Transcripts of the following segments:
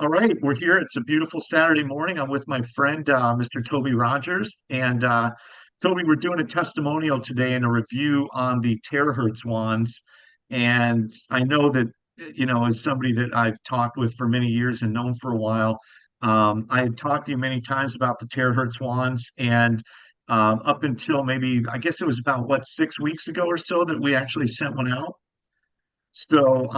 All right, we're here. It's a beautiful Saturday morning. I'm with my friend, Mr. Toby Rogers. And Toby, we're doing a testimonial today and a review on the terahertz wands. And I know that, as somebody that I've talked with for many years and known for a while, I had talked to you many times about the terahertz wands. And up until maybe, I guess it was about, what, 6 weeks ago or so that we actually sent one out. So,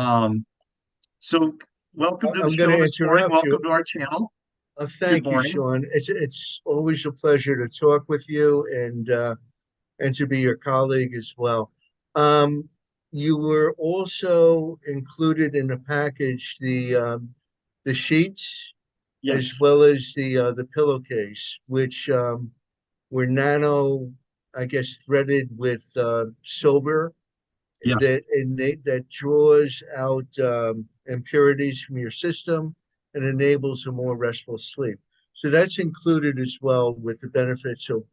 so welcome to the I'm going to show this morning. interrupt you. Welcome to our channel. Good Thank you, morning. Sean. It's always a pleasure to talk with you and to be your colleague as well. Um, you were also included in the package the sheets as Yes. well as the pillowcase, which were nano, I guess, threaded with silver Yes. that draws out impurities from your system and enables a more restful sleep. So that's included as well with the benefits of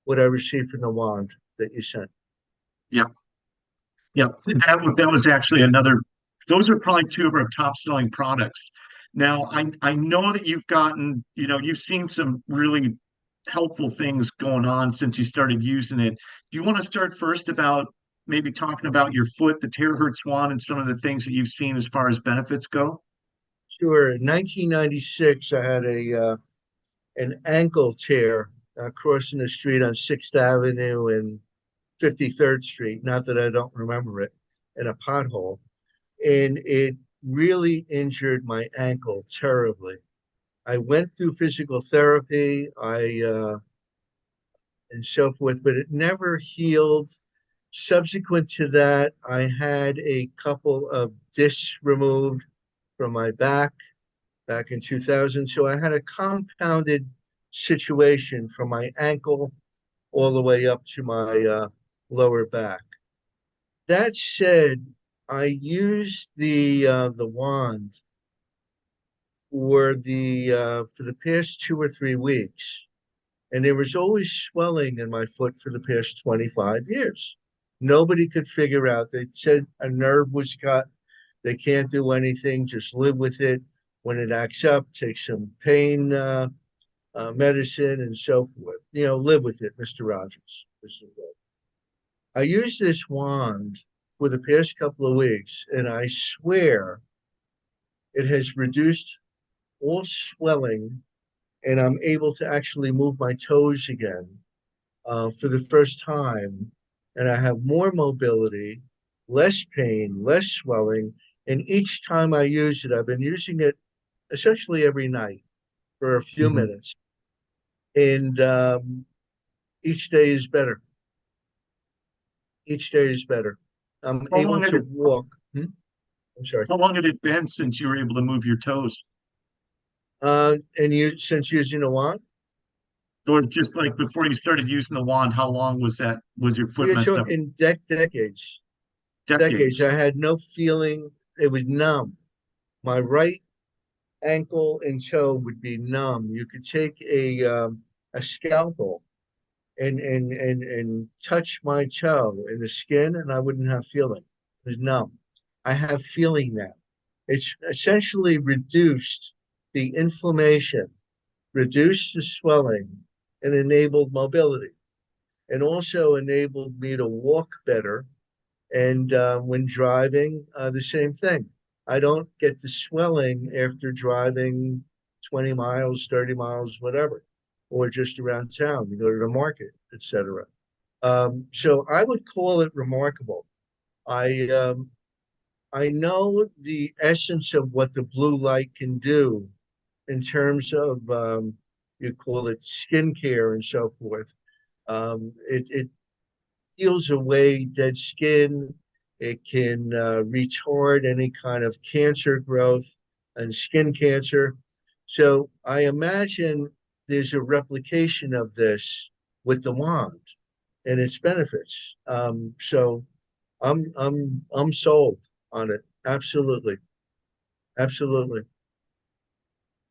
what I received from the wand that you sent. Yeah. Yeah. That was actually another. Those are probably two of our top selling products. Now, I know that you've seen some really helpful things going on since you started using it. Do you want to start first about maybe talking about your foot, the terahertz one, and some of the things that you've seen as far as benefits go? Sure. In 1996, I had a an ankle tear crossing the street on 6th Avenue and 53rd Street. Not that I don't remember it, in a pothole. And it really injured my ankle terribly. I went through physical therapy, and so forth, but it never healed. Subsequent to that, I had a couple of discs removed from my back in 2000. So I had a compounded situation from my ankle all the way up to my lower back. That said, I used the wand for the past 2 or 3 weeks, and there was always swelling in my foot for the past 25 years. Nobody could figure out. They said a nerve was cut. They can't do anything. Just live with it. When it acts up, take some pain medicine and so forth. Live with it, Mr. Rogers. I used this wand for the past couple of weeks, and I swear it has reduced all swelling, and I'm able to actually move my toes again for the first time. And I have more mobility, less pain, less swelling. And each time I use it, I've been using it essentially every night for a few Mhm. minutes. And each day is better. Each day is better. I'm How long able had to it walk. I'm sorry. how long had it been since you were able to move your toes? And you, since using a wand, Or just like before you started using the wand, how long was your foot you're messed up? talking decades. Decades. Decades. I had no feeling. It was numb. My right ankle and toe would be numb. You could take a scalpel and touch my toe in the skin, and I wouldn't have feeling. It was numb. I have feeling now. It's essentially reduced the inflammation, reduced the swelling, and enabled mobility, and also enabled me to walk better. And when driving, the same thing. I don't get the swelling after driving 20 miles, 30 miles, whatever, or just around town. You go to the market, etc. So I would call it remarkable. I I know the essence of what the blue light can do in terms of you call it skincare and so forth. It peels away dead skin. It can retard any kind of cancer growth and skin cancer. So I imagine there's a replication of this with the wand and its benefits. So I'm sold on it. Absolutely, absolutely.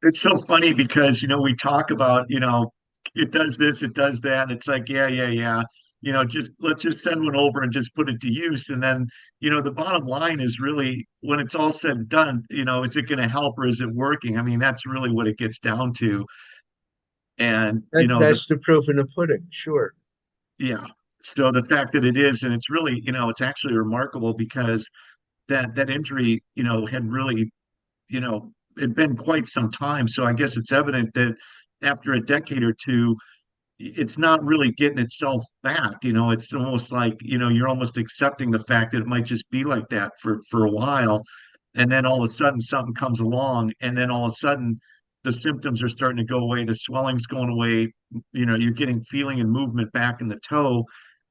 It's so funny because we talk about, it does this, it does that. It's like, yeah, yeah, yeah. just let's just send one over and just put it to use. And then, the bottom line is really when it's all said and done, is it going to help or is it working? I mean, that's really what it gets down to. And, That's the proof in the pudding, sure. yeah. So the fact that it is, and it's really, it's actually remarkable because that injury, had really, it'd been quite some time. So I guess it's evident that after a decade or two, it's not really getting itself back. It's almost like, you're almost accepting the fact that it might just be like that for a while. And then all of a sudden something comes along, and then all of a sudden the symptoms are starting to go away, the swelling's going away, you're getting feeling and movement back in the toe.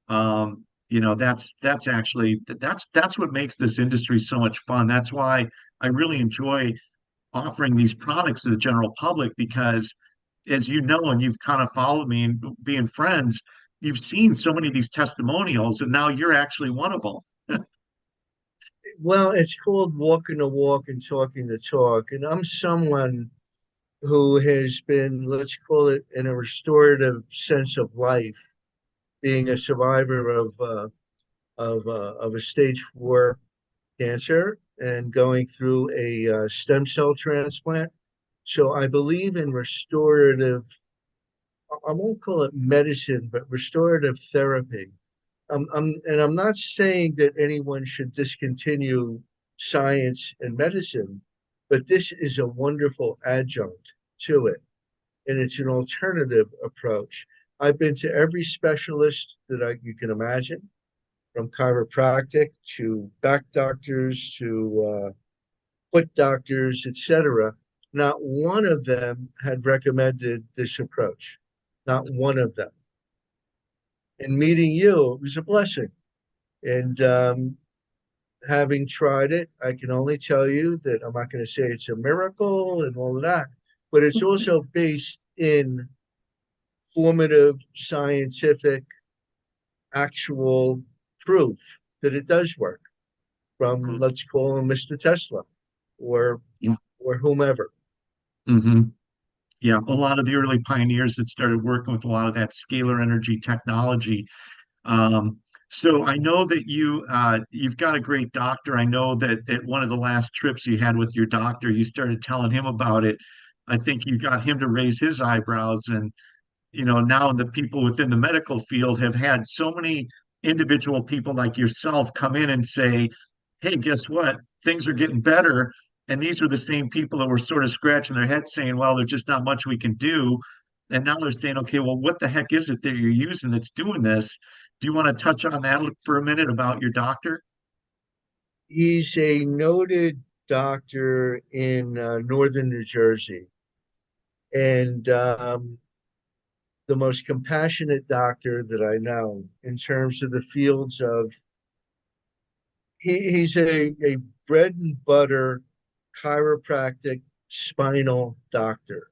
That's actually that's what makes this industry so much fun. That's why I really enjoy offering these products to the general public because, as you know, and you've kind of followed me and being friends, you've seen so many of these testimonials, and now you're actually one of them. Well, it's called walking the walk and talking the talk. And I'm someone who has been, let's call it, in a restorative sense of life, being a survivor of a stage 4 cancer and going through a stem cell transplant. So I believe in restorative. I won't call it medicine, but restorative therapy. And I'm not saying that anyone should discontinue science and medicine, but this is a wonderful adjunct to it. And it's an alternative approach. I've been to every specialist that you can imagine, from chiropractic to back doctors to foot doctors, etc. Not one of them had recommended this approach. Not one of them. And meeting you, it was a blessing. And having tried it, I can only tell you that I'm not going to say it's a miracle and all of that, but it's also based in formative, scientific, actual proof that it does work from, Mhm. let's call him Mr. Tesla or Yeah. or whomever. Hmm. Yeah, a lot of the early pioneers that started working with a lot of that scalar energy technology. So I know that you've got a great doctor. I know that at one of the last trips you had with your doctor, you started telling him about it. I think you got him to raise his eyebrows, and now the people within the medical field have had so many individual people like yourself come in and say, hey, guess what? Things are getting better. And these are the same people that were sort of scratching their heads saying, well, there's just not much we can do. And now they're saying, okay, well, what the heck is it that you're using that's doing this? Do you want to touch on that for a minute about your doctor? He's a noted doctor in northern New Jersey, and the most compassionate doctor that I know in terms of the fields of he's a bread and butter chiropractic spinal doctor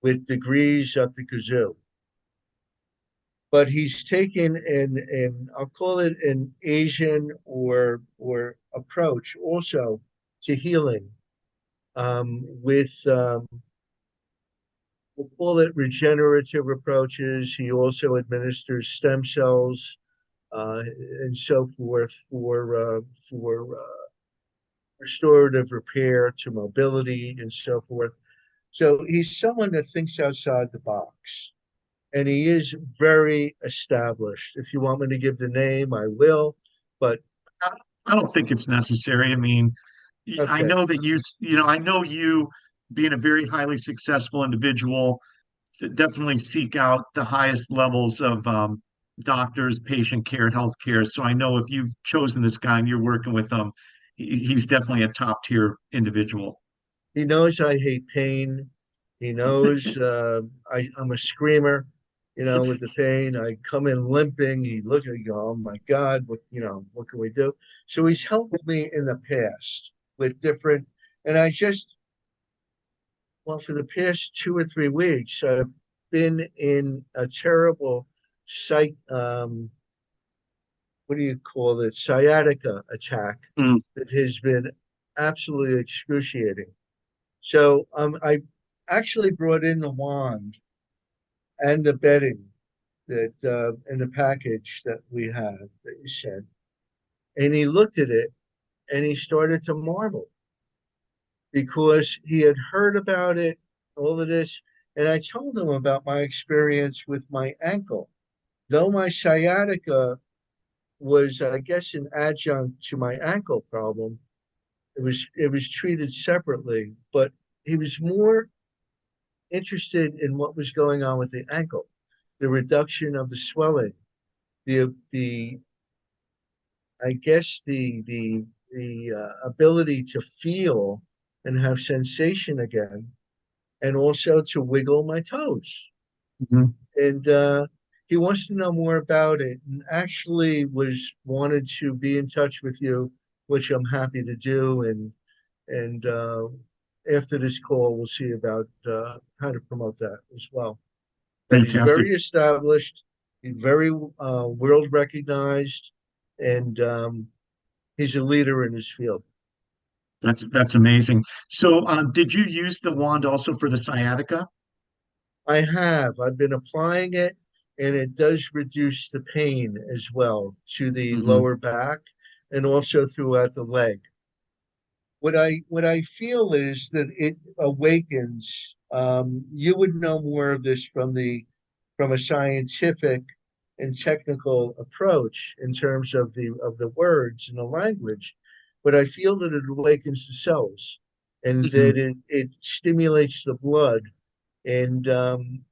with degrees up the kazoo. But he's taken an I'll call it an Asian or approach also to healing with we'll call it regenerative approaches. He also administers stem cells uh, and so forth for restorative repair to mobility and so forth. So he's someone that thinks outside the box, and he is very established. If you want me to give the name, I will. But I I don't think it's necessary. I mean, I okay, know that I know you being a very highly successful individual to definitely seek out the highest levels of doctors, patient care, healthcare. So I know if you've chosen this guy and you're working with him, he's definitely a top tier individual. he knows I hate pain. He knows I'm a screamer, with the pain. I come in limping. He look at me, go, oh my God, what can we do? So he's helped me in the past with different, and well, for the past 2 or 3 weeks, I've been in a terrible what do you call it, sciatica attack Mm. that has been absolutely excruciating. So I actually brought in the wand and the bedding that in the package that we have that you sent, and he looked at it and he started to marvel because he had heard about it, all of this. And I told him about my experience with my ankle. Though my sciatica was, I guess, an adjunct to my ankle problem, it was treated separately, but he was more interested in what was going on with the ankle, the reduction of the swelling, the I guess the ability to feel and have sensation again, and also to wiggle my toes. Mhm. And he wants to know more about it, and actually was wanted to be in touch with you, which I'm happy to do. And after this call, we'll see about how to promote that as well. But he's Fantastic. very established, he's very world recognized, and he's a leader in his field. That's amazing. So, did you use the wand also for the sciatica? I have. I've been applying it, and it does reduce the pain as well to the Hmm. lower back and also throughout the leg. What I feel is that it awakens. You would know more of this from a scientific and technical approach in terms of the words and the language, but I feel that it awakens the cells and Hmm. that it stimulates the blood. And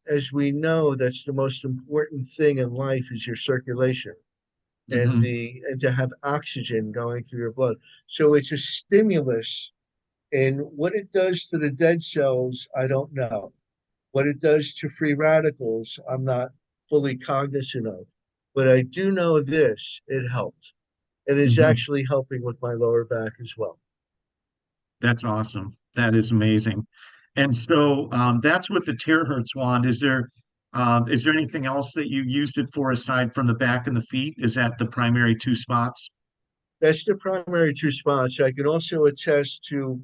as we know, that's the most important thing in life is your circulation Hmm. and to have oxygen going through your blood. So it's a stimulus, and what it does to the dead cells, I don't know. What it does to free radicals, I'm not fully cognizant of. But I do know this, it helped. And it's Hmm. actually helping with my lower back as well. That's awesome. That is amazing. And so, that's with the terahertz wand. Is there anything else that you used it for aside from the back and the feet? Is that the primary two spots? That's the primary two spots. I can also attest to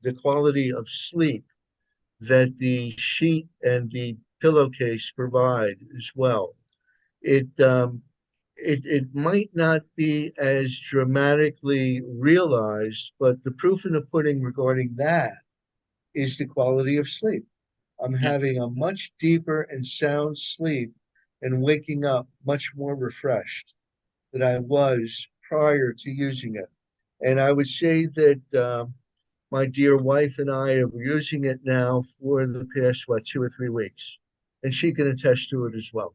the quality of sleep that the sheet and the pillowcase provide as well. It it might not be as dramatically realized, but the proof in the pudding regarding that is the quality of sleep. I'm Yeah. having a much deeper and sound sleep and waking up much more refreshed than I was prior to using it. And I would say that my dear wife and I are using it now for the past, what, 2 or 3 weeks. And she can attest to it as well.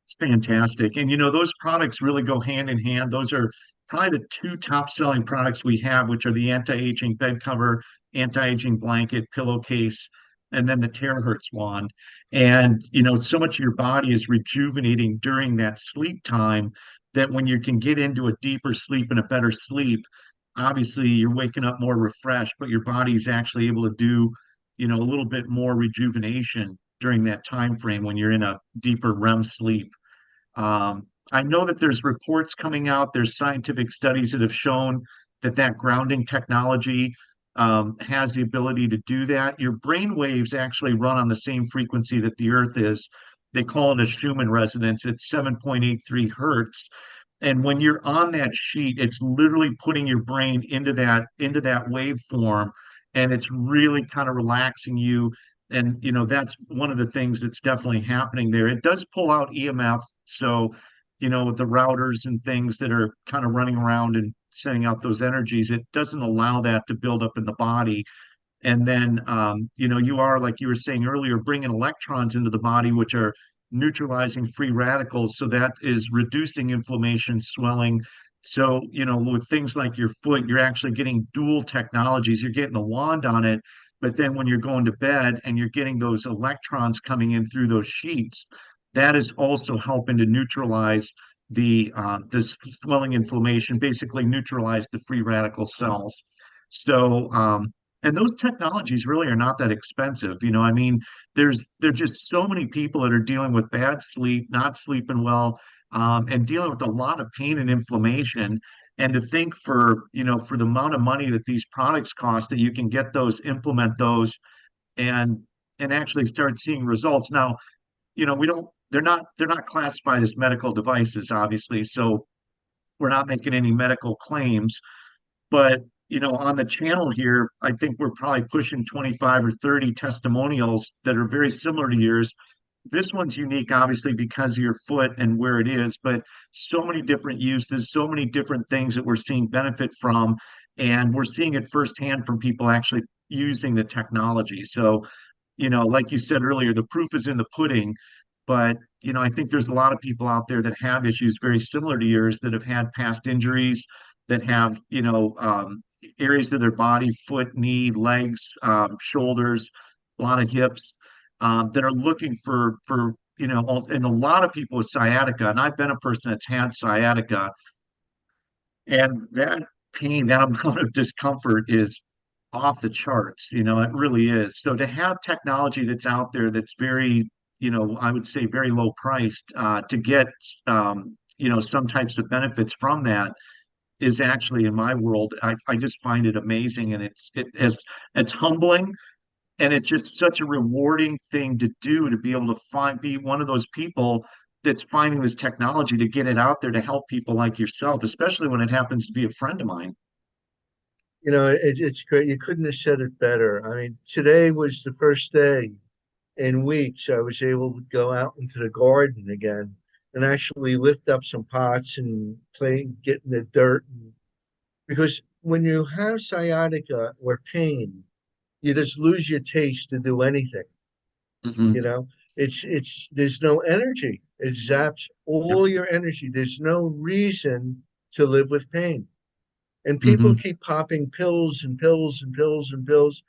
It's fantastic. And those products really go hand in hand. Those are probably the two top selling products we have, which are the anti-aging bed cover, anti-aging blanket, pillowcase, and then the terahertz wand. And so much of your body is rejuvenating during that sleep time that when you can get into a deeper sleep and a better sleep, obviously you're waking up more refreshed, but your body's actually able to do, a little bit more rejuvenation during that time frame when you're in a deeper REM sleep. I know that there's reports coming out, there's scientific studies that have shown that grounding technology has the ability to do that. Your brain waves actually run on the same frequency that the Earth is. They call it a Schumann resonance. It's 7.83 hertz. And when you're on that sheet, it's literally putting your brain into that waveform, and it's really kind of relaxing you. And that's one of the things that's definitely happening there. It does pull out EMF, so with the routers and things that are kind of running around and sending out those energies, it doesn't allow that to build up in the body. And then, you are, like you were saying earlier, bringing electrons into the body, which are neutralizing free radicals. So that is reducing inflammation, swelling. So, with things like your foot, you're actually getting dual technologies. You're getting the wand on it, but then when you're going to bed and you're getting those electrons coming in through those sheets, that is also helping to neutralize this swelling inflammation, basically neutralize the free radical cells. So, and those technologies really are not that expensive. I mean, there's just so many people that are dealing with bad sleep, not sleeping well, and dealing with a lot of pain and inflammation. And to think for the amount of money that these products cost, that you can get those, implement those, and actually start seeing results. Now, we don't, they're not classified as medical devices, obviously. So we're not making any medical claims. But, on the channel here, I think we're probably pushing 25 or 30 testimonials that are very similar to yours. This one's unique, obviously, because of your foot and where it is, but so many different uses, so many different things that we're seeing benefit from. And we're seeing it firsthand from people actually using the technology. So, like you said earlier, the proof is in the pudding. But, I think there's a lot of people out there that have issues very similar to yours that have had past injuries, that have, areas of their body, foot, knee, legs, shoulders, a lot of hips, that are looking and a lot of people with sciatica. And I've been a person that's had sciatica, and that pain, that amount of discomfort is off the charts. It really is. So to have technology that's out there that's very, I would say very low priced, to get, some types of benefits from that is actually in my world, I just find it amazing. And it's humbling, and it's just such a rewarding thing to do, to be able to be one of those people that's finding this technology to get it out there to help people like yourself, especially when it happens to be a friend of mine. It's great. You couldn't have said it better. I mean, today was the first day in weeks I was able to go out into the garden again and actually lift up some pots and play, get in the dirt. Because when you have sciatica or pain, you just lose your taste to do anything. You Hmm. know, there's no energy. It zaps Yep. all your energy. There's no reason to live with pain. And people Hmm. keep popping pills and pills and pills and pills.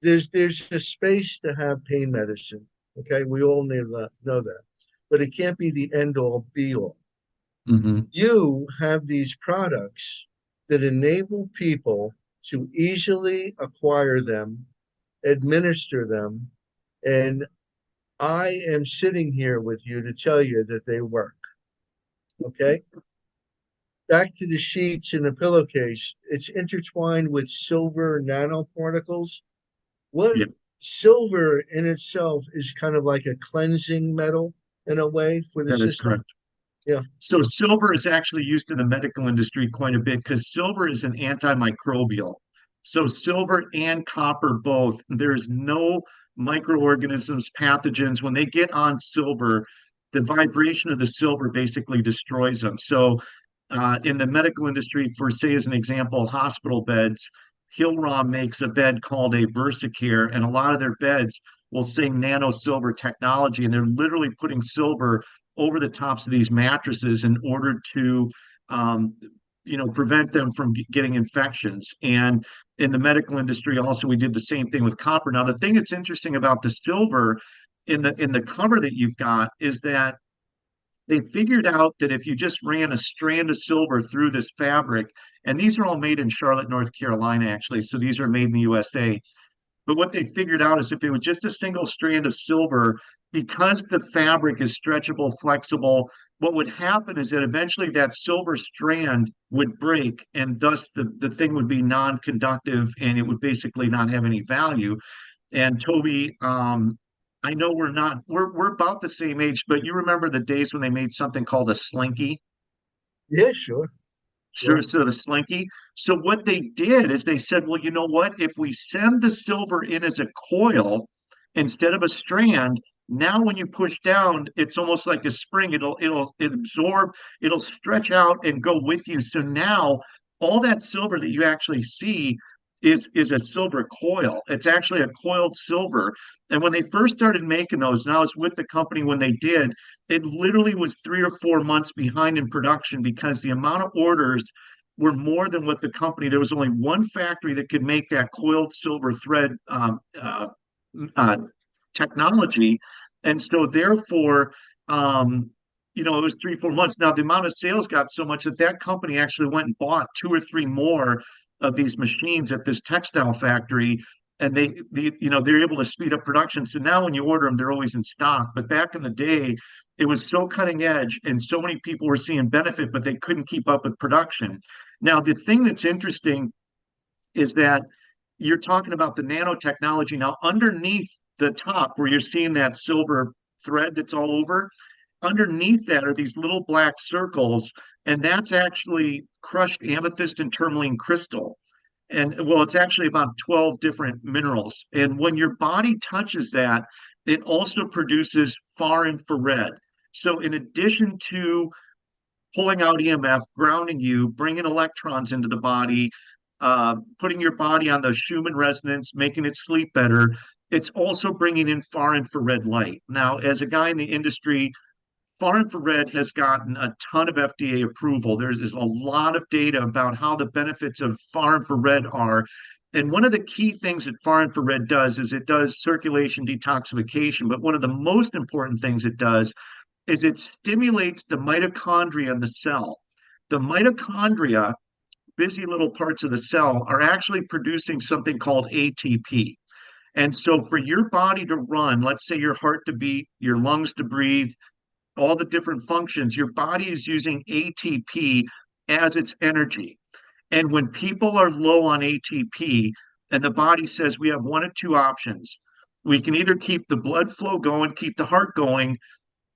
There's a space to have pain medicine. Okay, we all know that, but it can't be the end all be all. Hmm. You have these products that enable people to easily acquire them, administer them, and I am sitting here with you to tell you that they work. Okay, back to the sheets in the pillowcase. It's intertwined with silver nanoparticles. What Yep. silver in itself is kind of like a cleansing metal in a way for the That is system. correct. Yeah. So silver is actually used in the medical industry quite a bit because silver is an antimicrobial. So silver and copper both, there's no microorganisms, pathogens. When they get on silver, the vibration of the silver basically destroys them. So in the medical industry, for say as an example, hospital beds, Hillrom makes a bed called a Versacare, and a lot of their beds will say nano silver technology, and they're literally putting silver over the tops of these mattresses in order to um, prevent them from getting infections. And in the medical industry also, we did the same thing with copper. Now the thing that's interesting about the silver in the cover that you've got is that they figured out that if you just ran a strand of silver through this fabric, and these are all made in Charlotte, North Carolina, actually, so these are made in the USA. But what they figured out is if it was just a single strand of silver, because the fabric is stretchable, flexible, what would happen is that eventually that silver strand would break, and thus the thing would be non-conductive, and it would basically not have any value. And Toby, I know we're about the same age, but you remember the days when they made something called a slinky? Yeah, sure, Sure, sure. so the slinky. So what they did is they said, well, you know what? If we send the silver in as a coil instead of a strand, now when you push down, it's almost like a spring. It absorb, it'll stretch out and go with you. So now all that silver that you actually see is a silver coil. It's actually a coiled silver. And when they first started making those, and I was with the company when they did, it literally was 3 or 4 months behind in production because the amount of orders were more than what the company. There was only one factory that could make that coiled silver thread uh, technology, and so therefore, um, it was 3 4 months. Now the amount of sales got so much that that company actually went and bought two or three more of these machines at this textile factory, and they're able to speed up production. So now when you order them, they're always in stock. But back in the day, it was so cutting edge, and so many people were seeing benefit, but they couldn't keep up with production. Now the thing that's interesting is that you're talking about the nanotechnology. Now underneath the top where you're seeing that silver thread that's all over. Underneath that are these little black circles, and that's actually crushed amethyst and tourmaline crystal. And well, it's actually about 12 different minerals. And when your body touches that, it also produces far infrared. So, in addition to pulling out EMF, grounding you, bringing electrons into the body, putting your body on the Schumann resonance, making it sleep better, it's also bringing in far infrared light. Now, as a guy in the industry, far infrared has gotten a ton of FDA approval. There's a lot of data about how the benefits of far infrared are. And one of the key things that far infrared does is it does circulation detoxification. But one of the most important things it does is it stimulates the mitochondria in the cell. The mitochondria, busy little parts of the cell, are actually producing something called ATP. And so for your body to run, let's say your heart to beat, your lungs to breathe, all the different functions, your body is using ATP as its energy. And when people are low on ATP, and the body says we have one of two options, we can either keep the blood flow going, keep the heart going,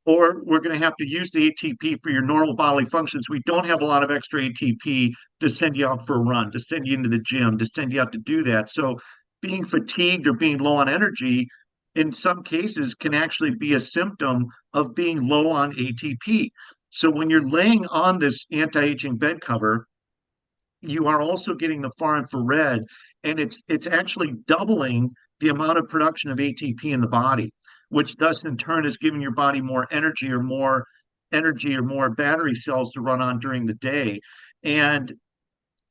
or we're going to have to use the ATP for your normal bodily functions. We don't have a lot of extra ATP to send you out for a run, to send you into the gym, to send you out to do that. So being fatigued or being low on energy in some cases can actually be a symptom of being low on ATP. So when you're laying on this anti-aging bed cover, you are also getting the far infrared, and it's actually doubling the amount of production of ATP in the body, which thus in turn is giving your body more energy or more battery cells to run on during the day. And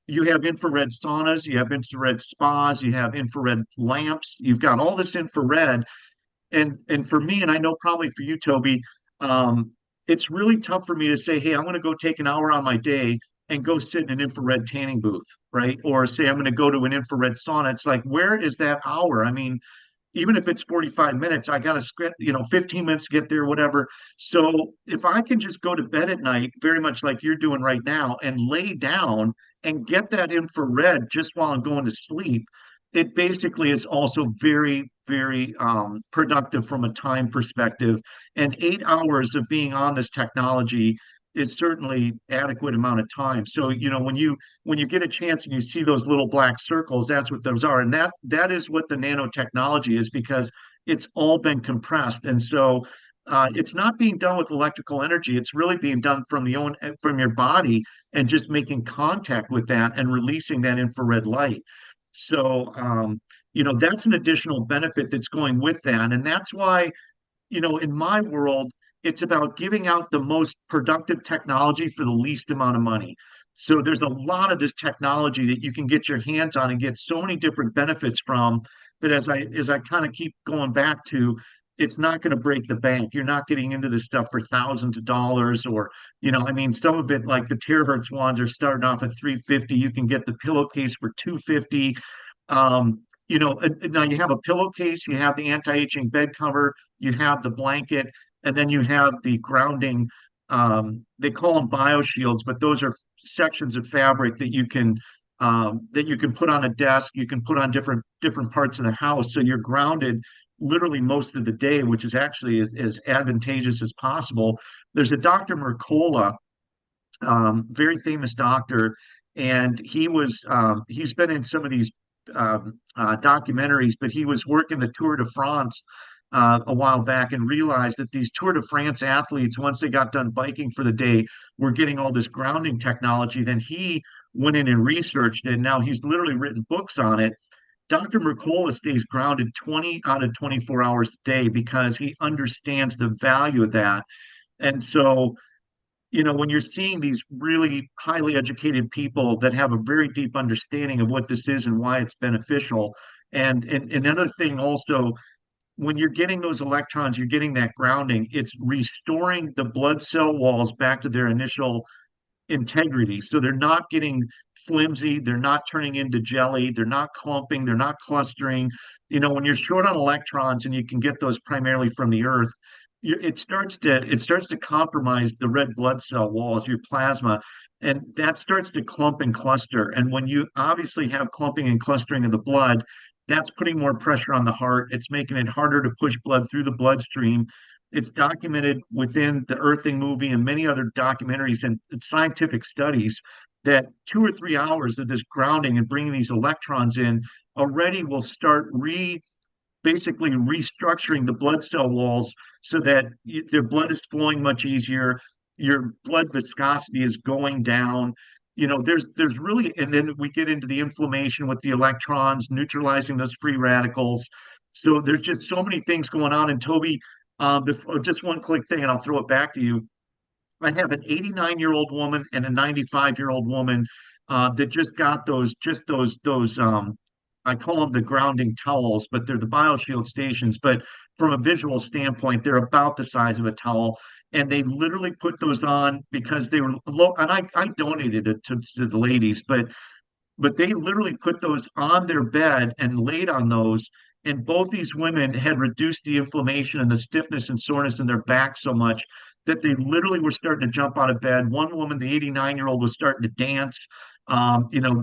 you have infrared saunas, you have infrared spas, you have infrared lamps, you've got all this infrared. And for me, and I know probably for you, Toby, it's really tough for me to say, hey, I'm going to go take an hour on my day and go sit in an infrared tanning booth, right? Or say I'm going to go to an infrared sauna. It's like, where is that hour? I mean, even if it's 45 minutes, I got to script, 15 minutes to get there, whatever. So if I can just go to bed at night, very much like you're doing right now, and lay down and get that infrared just while I'm going to sleep, it basically is also very, very productive from a time perspective. And 8 hours of being on this technology is certainly adequate amount of time. So, when you get a chance and you see those little black circles, that's what those are. And that is what the nanotechnology is, because it's all been compressed. And so it's not being done with electrical energy. It's really being done from your body and just making contact with that and releasing that infrared light. So, that's an additional benefit that's going with that. And that's why, in my world, it's about giving out the most productive technology for the least amount of money. So there's a lot of this technology that you can get your hands on and get so many different benefits from. But as I kind of keep going back to, it's not going to break the bank. You're not getting into this stuff for thousands of dollars, or, I mean, some of it, like the terahertz wands, are starting off at 350. You can get the pillowcase for 250. Now you have a pillowcase, you have the anti-aging bed cover, you have the blanket, and then you have the grounding. They call them bioshields, but those are sections of fabric that you can put on a desk. You can put on different parts of the house, so you're grounded literally most of the day, which is actually as advantageous as possible. There's a Dr. Mercola, very famous doctor, and he's been in some of these documentaries, but he was working the Tour de France a while back and realized that these Tour de France athletes, once they got done biking for the day, were getting all this grounding technology. Then he went in and researched it. And now he's literally written books on it. Dr. Mercola stays grounded 20 out of 24 hours a day because he understands the value of that. And so, when you're seeing these really highly educated people that have a very deep understanding of what this is and why it's beneficial. And another thing also, when you're getting those electrons, you're getting that grounding, it's restoring the blood cell walls back to their initial integrity. So they're not getting flimsy, they're not turning into jelly, they're not clumping, they're not clustering. When you're short on electrons, and you can get those primarily from the earth, it starts to compromise the red blood cell walls, your plasma, and that starts to clump and cluster. And when you obviously have clumping and clustering of the blood, that's putting more pressure on the heart. It's making it harder to push blood through the bloodstream. It's documented within the Earthing movie and many other documentaries and scientific studies that 2 or 3 hours of this grounding and bringing these electrons in already will start basically restructuring the blood cell walls so that their blood is flowing much easier. Your blood viscosity is going down. There's really, and then we get into the inflammation with the electrons, neutralizing those free radicals. So there's just so many things going on. And Toby, just one quick thing, and I'll throw it back to you. I have an 89-year-old woman and a 95-year-old woman that just got those I call them the grounding towels, but they're the BioShield stations. But from a visual standpoint, they're about the size of a towel. And they literally put those on because they were low. And I donated it to the ladies, but they literally put those on their bed and laid on those. And both these women had reduced the inflammation and the stiffness and soreness in their back so much that they literally were starting to jump out of bed. One woman, the 89-year-old, was starting to dance,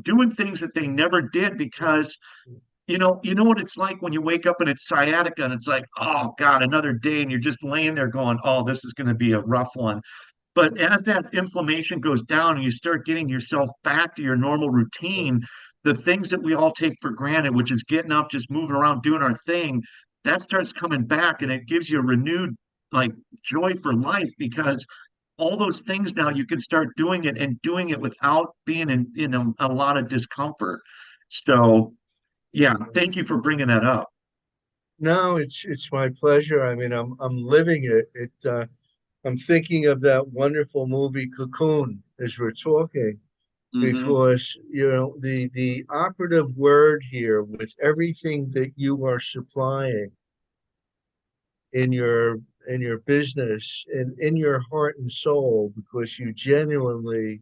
doing things that they never did because you know what it's like when you wake up and it's sciatica and it's like, oh God, another day, and you're just laying there going, oh, this is going to be a rough one. But as that inflammation goes down and you start getting yourself back to your normal routine, the things that we all take for granted, which is getting up, just moving around, doing our thing, that starts coming back and it gives you a renewed like joy for life because all those things now you can start doing it and doing it without being in a lot of discomfort. So yeah, thank you for bringing that up. No, it's my pleasure. I mean, I'm living it. I'm thinking of that wonderful movie Cocoon as we're talking, Hmm. because the operative word here with everything that you are supplying in your business and in your heart and soul, because you genuinely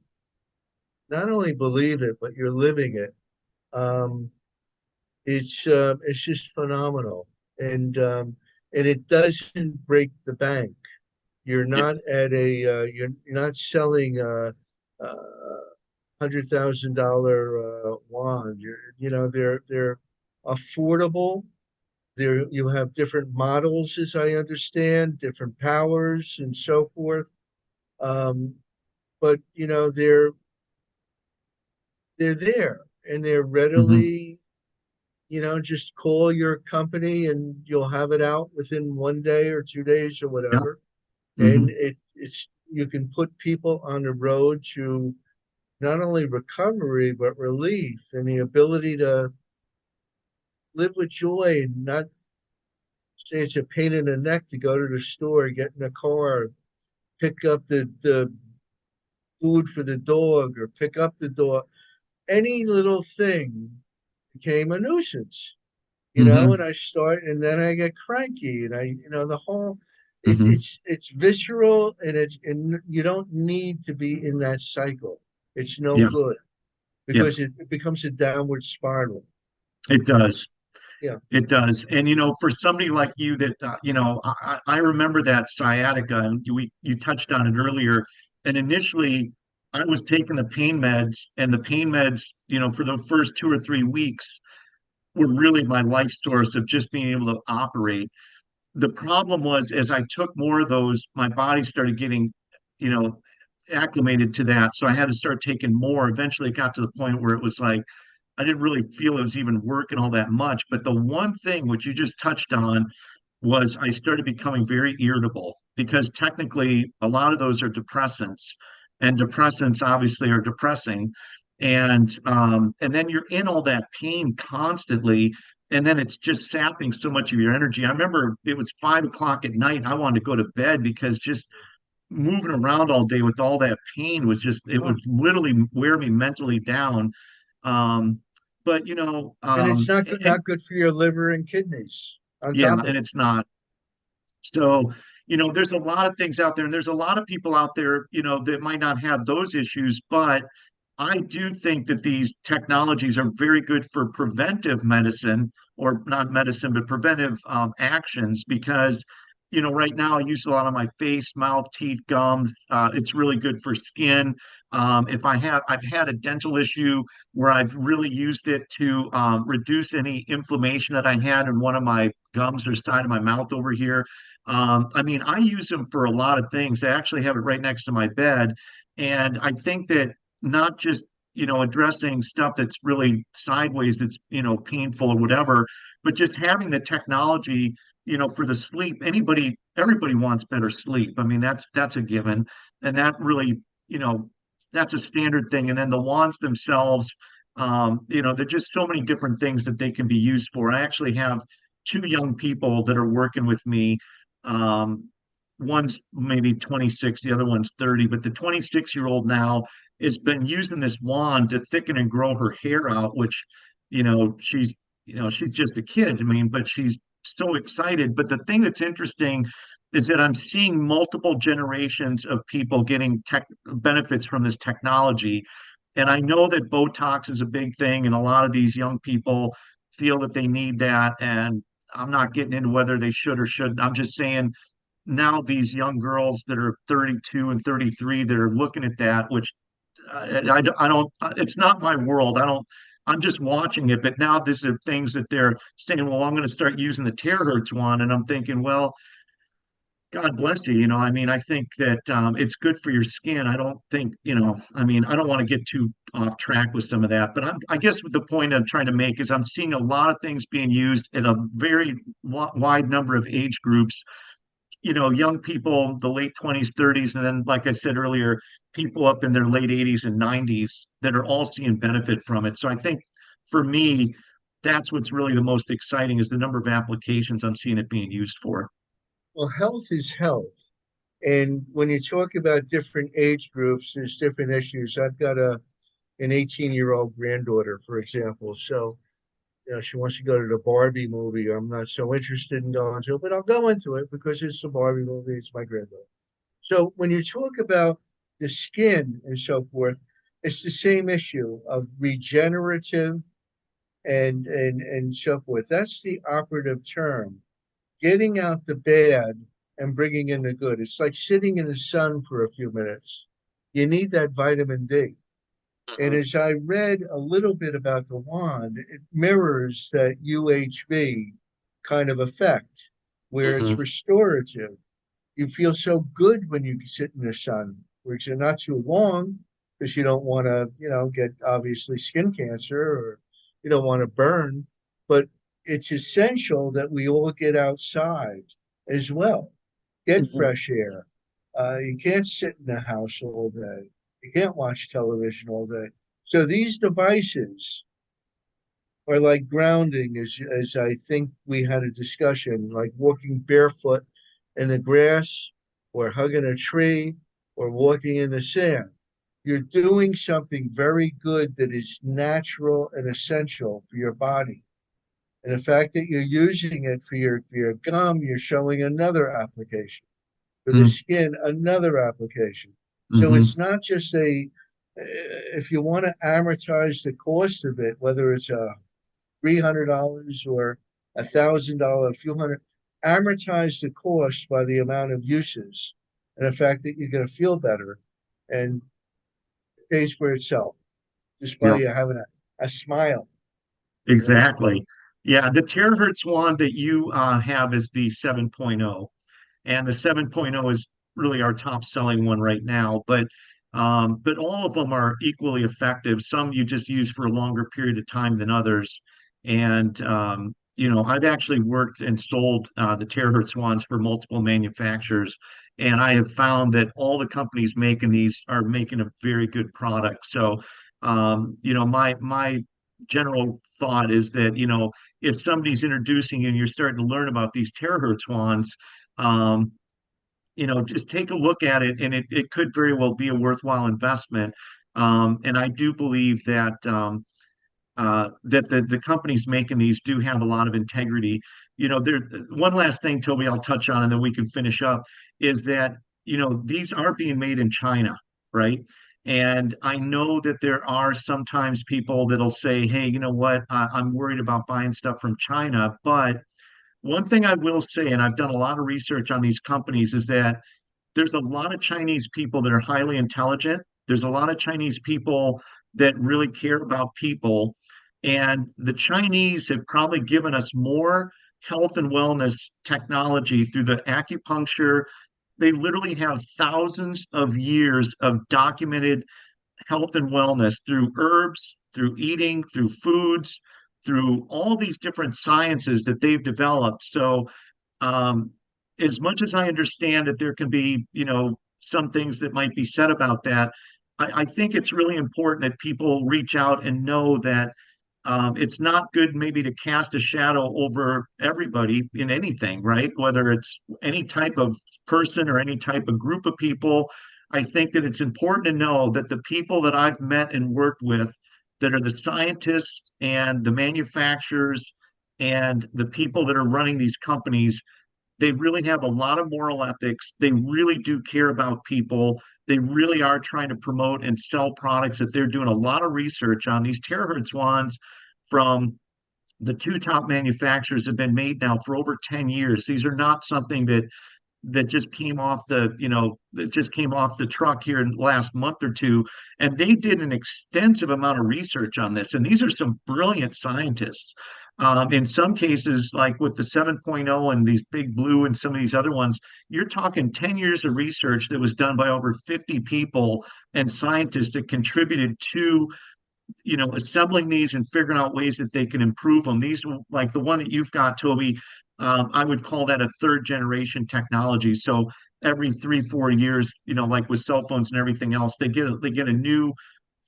not only believe it but you're living it. Um, it's just phenomenal, and it doesn't break the bank. You're Yeah. not at you're not selling a $100,000 wand. They're affordable. You have different models, as I understand, different powers and so forth. Um, but they're there and they're Hmm. readily, just call your company and you'll have it out within 1 day or 2 days or Yeah. whatever. Hmm. And it's you can put people on the road to not only recovery but relief and the ability to live with joy and not say it's a pain in the neck to go to the store, get in a car, pick up the food for the dog or pick up the dog. Any little thing became a nuisance, Hmm. and and then I get cranky and the whole, Hmm. it's visceral, and you don't need to be in that cycle. It's no Yeah. good Yeah. because it becomes a downward spiral. It does. Yeah. It does. And for somebody like you that I remember that sciatica and you touched on it earlier. And initially I was taking the pain meds and the pain meds, for the first 2 or 3 weeks were really my life source of just being able to operate. The problem was as I took more of those, my body started getting, you know, acclimated to that. So I had to start taking more. Eventually it got to the point where it was like I didn't really feel it was even working all that much. But the one thing which you just touched on was I started becoming very irritable because technically a lot of those are depressants, and depressants obviously are depressing. And then you're in all that pain constantly, and then it's just sapping so much of your energy. I remember it was 5 o'clock at night. I wanted to go to bed because just moving around all day with all that pain was just it Oh, would literally wear me mentally down. um, but and it's not good, and not good for your liver and kidneys on yeah, top of and it. it's not. So, there's a lot of things out there, and there's a lot of people out there, that might not have those issues, but I do think that these technologies are very good for preventive medicine, or not medicine, but preventive actions, because right now I use a lot on my face, mouth, teeth, gums. It's really good for skin. If I've had a dental issue where I've really used it to reduce any inflammation that I had in one of my gums or side of my mouth over here. I mean, I use them for a lot of things. I actually have it right next to my bed. And I think that not just, addressing stuff that's really sideways, that's, painful or whatever, but just having the technology, for the sleep. Everybody wants better sleep. I mean, that's a given. And that really, you know, that's a standard thing. And then the wands themselves, there're just so many different things that they can be used for. I actually have two young people that are working with me. Um, one's maybe 26, the other one's 30, but the 26-year-old now has been using this wand to thicken and grow her hair out, which, she's, she's just a kid. I mean, but she's so excited. But the thing that's interesting is that I'm seeing multiple generations of people getting tech benefits from this technology. And I know that Botox is a big thing, and a lot of these young people feel that they need that. And I'm not getting into whether they should or shouldn't. I'm just saying now these young girls that are 32 and 33 that are looking at that, which I don't, it's not my world. I'm just watching it. But now these are things that they're saying, well, I'm going to start using the terahertz one. And I'm thinking, well, God bless you. I mean, I think that it's good for your skin. I don't think, I mean, I don't want to get too off track with some of that, but I guess the point I'm trying to make is I'm seeing a lot of things being used in a very wide number of age groups, young people, the late 20s, 30s, and then, like I said earlier, people up in their late 80s and 90s that are all seeing benefit from it. So I think for me, that's what's really the most exciting is the number of applications I'm seeing it being used for. Well, health is health. And when you talk about different age groups, there's different issues. I've got an 18-year-old granddaughter, for example. So, she wants to go to the Barbie movie. I'm not so interested in going to it, but I'll go into it because it's a Barbie movie. It's my granddaughter. So when you talk about the skin and so forth, it's the same issue of regenerative and so forth. That's the operative term. Getting out the bad and bringing in the good. It's like sitting in the sun for a few minutes. You need that vitamin D. And Mhm, as I read a little bit about the wand, it mirrors that UHV kind of effect where it's mhm, restorative. You feel so good when you sit in the sun, which are not too long because you don't want to, get obviously skin cancer or you don't want to burn. But it's essential that we all get outside as well, get mhm, fresh air. You can't sit in the house all day. You can't watch television all day. So these devices are like grounding, as I think we had a discussion, like walking barefoot in the grass or hugging a tree or walking in the sand. You're doing something very good that is natural and essential for your body. And the fact that you're using it for your gum, you're showing another application. For the mhm, skin, another application. So mhm, it's not just if you want to amortize the cost of it, whether it's a $300 or $1,000, a few hundred, amortize the cost by the amount of uses and the fact that you're going to feel better and it pays for itself just by yeah, you having a smile, you know? exactly. Yeah, the terahertz one that you have is the 7.0. And the 7.0 is really our top selling one right now. But all of them are equally effective. Some you just use for a longer period of time than others. And I've actually worked and sold the terahertz wands for multiple manufacturers, and I have found that all the companies making these are making a very good product. So, my general thought is that if somebody's introducing you and you're starting to learn about these terahertz wands, um, just take a look at it, and it could very well be a worthwhile investment. And I do believe that the companies making these do have a lot of integrity. There. One last thing, Toby, I'll touch on, and then we can finish up, is that these are being made in China, right? And I know that there are sometimes people that'll say, "Hey, you know what? I'm worried about buying stuff from China," but One thing I will say, and I've done a lot of research on these companies, is that there's a lot of Chinese people that are highly intelligent. There's a lot of Chinese people that really care about people. And the Chinese have probably given us more health and wellness technology through the acupuncture. They literally have thousands of years of documented health and wellness through herbs, through eating, through foods, through all these different sciences that they've developed. So, um, as much as I understand that there can be, some things that might be said about that, I think it's really important that people reach out and know that it's not good maybe to cast a shadow over everybody in anything, right? Whether it's any type of person or any type of group of people. I think that it's important to know that the people that I've met and worked with that are the scientists and the manufacturers and the people that are running these companies, they really have a lot of moral ethics. They really do care about people. They really are trying to promote and sell products that they're doing a lot of research on. These terahertz wands from the two top manufacturers have been made now for over 10 years. These are not something that just came off that just came off the truck here in the last month or two. And they did an extensive amount of research on this. And these are some brilliant scientists. In some cases, like with the 7.0 and these big blue and some of these other ones, you're talking 10 years of research that was done by over 50 people and scientists that contributed to assembling these and figuring out ways that they can improve them. These, like the one that you've got, Toby, I would call that a third generation technology. So every 3, 4 years, like with cell phones and everything else, they get a new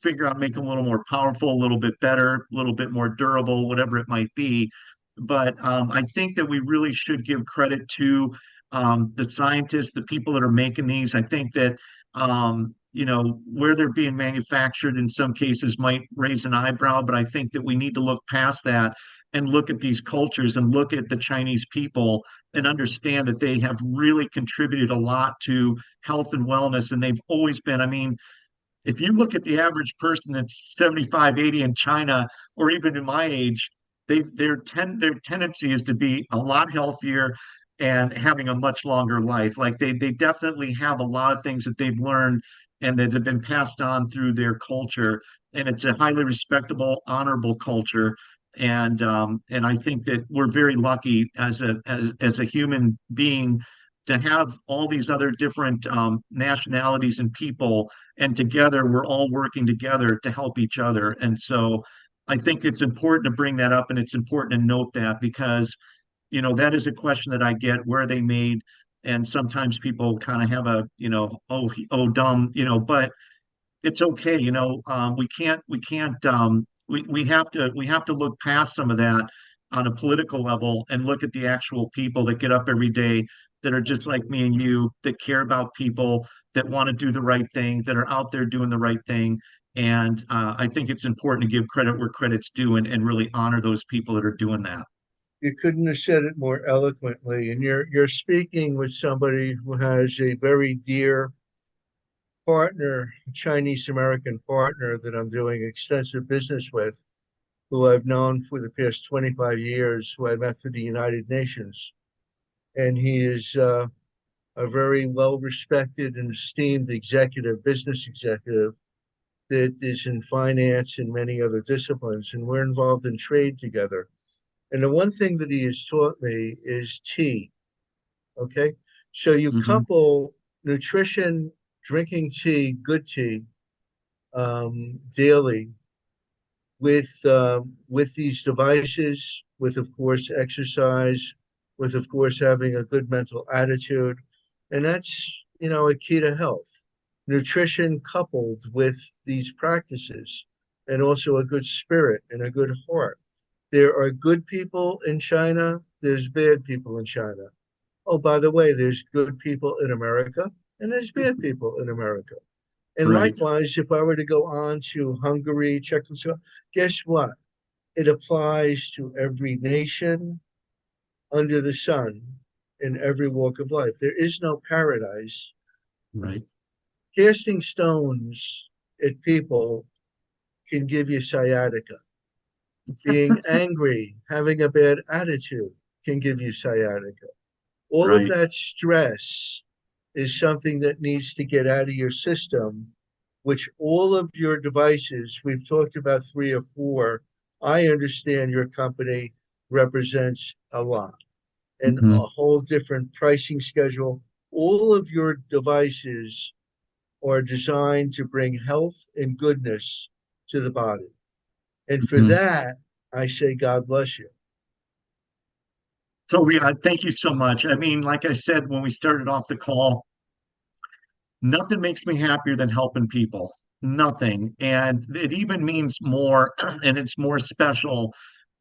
figure out, make them a little more powerful, a little bit better, a little bit more durable, whatever it might be. But I think that we really should give credit to the scientists, the people that are making these. I think that where they're being manufactured in some cases might raise an eyebrow, but I think that we need to look past that and look at these cultures and look at the Chinese people and understand that they have really contributed a lot to health and wellness. And they've always been, I mean, if you look at the average person that's 75, 80 in China, or even in my age, their tendency is to be a lot healthier and having a much longer life. Like they definitely have a lot of things that they've learned and that have been passed on through their culture. And it's a highly respectable, honorable culture. And I think that we're very lucky as a human being to have all these other different nationalities and people, and together we're all working together to help each other. And so I think it's important to bring that up, and it's important to note that because that is a question that I get: where are they made? And sometimes people kind of have a oh dumb, but it's okay. We have to look past some of that on a political level and look at the actual people that get up every day, that are just like me and you, that care about people, that want to do the right thing, that are out there doing the right thing. And I think it's important to give credit where credit's due, and really honor those people that are doing that. You couldn't have said it more eloquently. And you're speaking with somebody who has a very dear partner, Chinese American partner that I'm doing extensive business with, who I've known for the past 25 years, who I met through the United Nations. And he is a very well respected and esteemed business executive that is in finance and many other disciplines. And we're involved in trade together. And the one thing that he has taught me is tea. Okay. So you Hmm. couple nutrition, drinking tea, good tea, daily with these devices, with of course exercise, with of course having a good mental attitude, and that's a key to health. Nutrition coupled with these practices, and also a good spirit and a good heart. There are good people in China. There's bad people in China. Oh, by the way, there's good people in America, and there's bad people in America. And Right. likewise, if I were to go on to Hungary, Czechoslovakia, guess what? It applies to every nation under the sun in every walk of life. There is no paradise. Right. Casting stones at people can give you sciatica. Being angry, having a bad attitude can give you sciatica. All of Right. that stress is something that needs to get out of your system, which all of your devices, we've talked about three or four. I understand your company represents a lot and Hmm. a whole different pricing schedule. All of your devices are designed to bring health and goodness to the body. And for Hmm. that, I say, God bless you. So, thank you so much. I mean, like I said when we started off the call, nothing makes me happier than helping people. Nothing. And it even means more, and it's more special.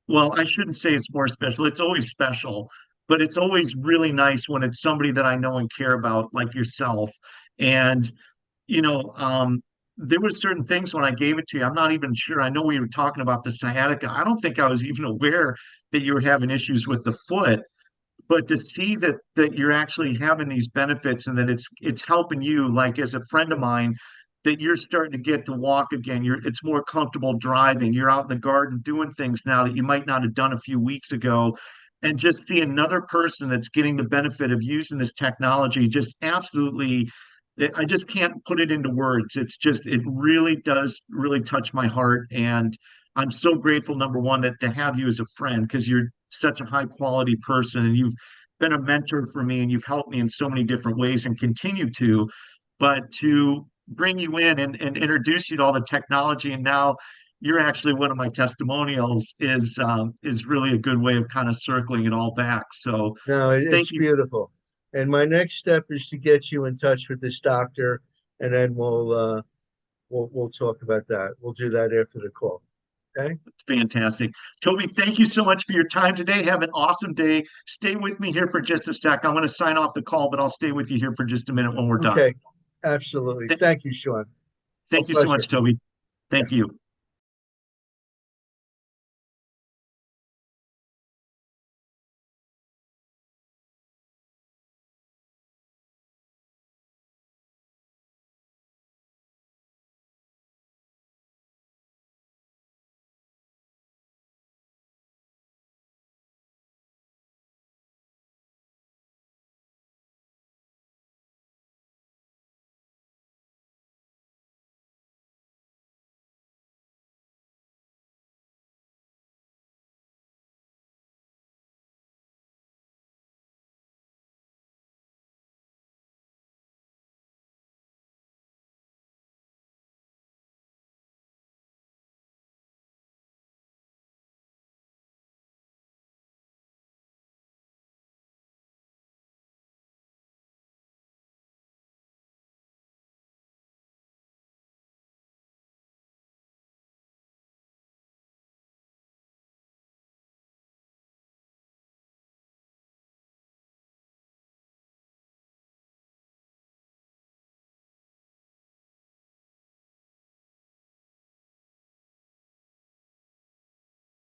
Well, I shouldn't say it's more special. It's always special, but it's always really nice when it's somebody that I know and care about, like yourself. And, you know, there were certain things when I gave it to you. I'm not even sure. I know we were talking about the sciatica. I don't think I was even aware that you were having issues with the foot, but to see that you're actually having these benefits and that it's helping you, like as a friend of mine, that you're starting to get to walk again. It's more comfortable driving. You're out in the garden doing things now that you might not have done a few weeks ago. And just see another person that's getting the benefit of using this technology, just absolutely, I just can't put it into words. It's just, it really does really touch my heart. And I'm so grateful, number one, that to have you as a friend, because you're such a high quality person and you've been a mentor for me and you've helped me in so many different ways and continue to. But to bring you in and introduce you to all the technology, and now you're actually one of my testimonials, is really a good way of kind of circling it all back. So No, thank it's you. beautiful. And my next step is to get you in touch with this doctor, and then we'll talk about that. We'll do that after the call. Okay? Fantastic. Toby, thank you so much for your time today. Have an awesome day. Stay with me here for just a sec. I'm going to sign off the call, but I'll stay with you here for just a minute when we're done. Okay. Absolutely. Th- Thank you, Sean. A Thank you so pleasure. much, Toby. Yeah. Thank you.